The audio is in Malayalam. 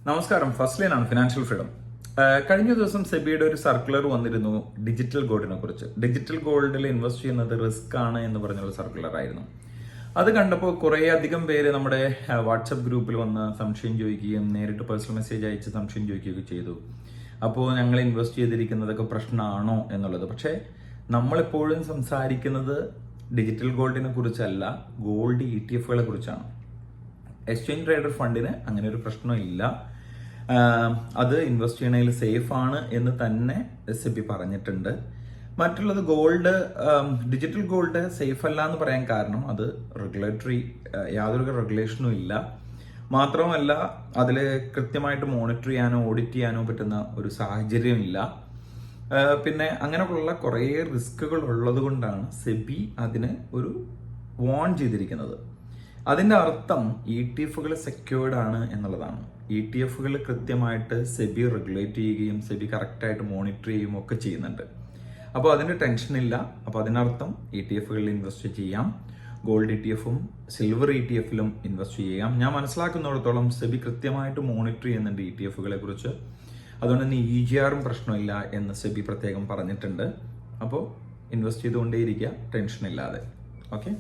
നമസ്കാരം. ഫസ്റ്റ് ലൈനാണ് ഫിനാൻഷ്യൽ ഫ്രീഡം. കഴിഞ്ഞ ദിവസം സെബിയുടെ ഒരു സർക്കുലർ വന്നിരുന്നു ഡിജിറ്റൽ ഗോൾഡിനെ കുറിച്ച്. ഡിജിറ്റൽ ഗോൾഡിൽ ഇൻവെസ്റ്റ് ചെയ്യുന്നത് റിസ്ക് ആണ് എന്ന് പറഞ്ഞുള്ള സർക്കുലർ ആയിരുന്നു. അത് കണ്ടപ്പോൾ കുറേ അധികം പേര് നമ്മുടെ വാട്സപ്പ് ഗ്രൂപ്പിൽ വന്ന് സംശയം ചോദിക്കുകയും നേരിട്ട് പേഴ്സണൽ മെസ്സേജ് അയച്ച് സംശയം ചോദിക്കുകയൊക്കെ ചെയ്തു. അപ്പോൾ ഞങ്ങൾ ഇൻവെസ്റ്റ് ചെയ്തിരിക്കുന്നതൊക്കെ പ്രശ്നമാണോ എന്നുള്ളത്. പക്ഷേ നമ്മളെപ്പോഴും സംസാരിക്കുന്നത് ഡിജിറ്റൽ ഗോൾഡിനെ കുറിച്ചല്ല, ഗോൾഡ് ETF-കളെ കുറിച്ചാണ്. എക്സ്ചേഞ്ച് ട്രേഡഡ് ഫണ്ടിന് അങ്ങനെ ഒരു പ്രശ്നമില്ല. അത് ഇൻവെസ്റ്റ് ചെയ്യണതിൽ സേഫ് ആണ് എന്ന് തന്നെ SEBI പറഞ്ഞിട്ടുണ്ട്. മറ്റുള്ളത് ഗോൾഡ്, ഡിജിറ്റൽ ഗോൾഡ് സേഫ് അല്ല എന്ന് പറയാൻ കാരണം അത് റെഗുലേറ്ററി യാതൊരു റെഗുലേഷനും ഇല്ല. മാത്രമല്ല അതിൽ കൃത്യമായിട്ട് മോണിറ്റർ ചെയ്യാനോ ഓഡിറ്റ് ചെയ്യാനോ പറ്റുന്ന ഒരു സാഹചര്യമില്ല. പിന്നെ അങ്ങനെയുള്ള കുറേ റിസ്കുകൾ ഉള്ളത് കൊണ്ടാണ് SEBI അതിന് ഒരു വാൺ ചെയ്തിരിക്കുന്നത്. അതിൻ്റെ അർത്ഥം ETF-കൾ സെക്യൂർഡ് ആണ് എന്നുള്ളതാണ്. ETF-കൾ കൃത്യമായിട്ട് SEBI റെഗുലേറ്റ് ചെയ്യുകയും SEBI കറക്റ്റായിട്ട് മോണിറ്റർ ചെയ്യുകയും ഒക്കെ ചെയ്യുന്നുണ്ട്. അപ്പോൾ അതിൻ്റെ ടെൻഷനില്ല. അപ്പോൾ അതിനർത്ഥം ETF-കളിൽ ഇൻവെസ്റ്റ് ചെയ്യാം. ഗോൾഡ് ETF-ഉം സിൽവർ ETF-ലും ഇൻവെസ്റ്റ് ചെയ്യാം. ഞാൻ മനസ്സിലാക്കുന്നിടത്തോളം SEBI കൃത്യമായിട്ട് മോണിറ്റർ ചെയ്യുന്നുണ്ട് ETF-കളെ കുറിച്ച്. അതുകൊണ്ട് തന്നെ EGR-ഉം പ്രശ്നമില്ല എന്ന് SEBI പ്രത്യേകം പറഞ്ഞിട്ടുണ്ട്. അപ്പോൾ ഇൻവെസ്റ്റ് ചെയ്തുകൊണ്ടേയിരിക്കുക, ടെൻഷനില്ലാതെ. ഓക്കെ.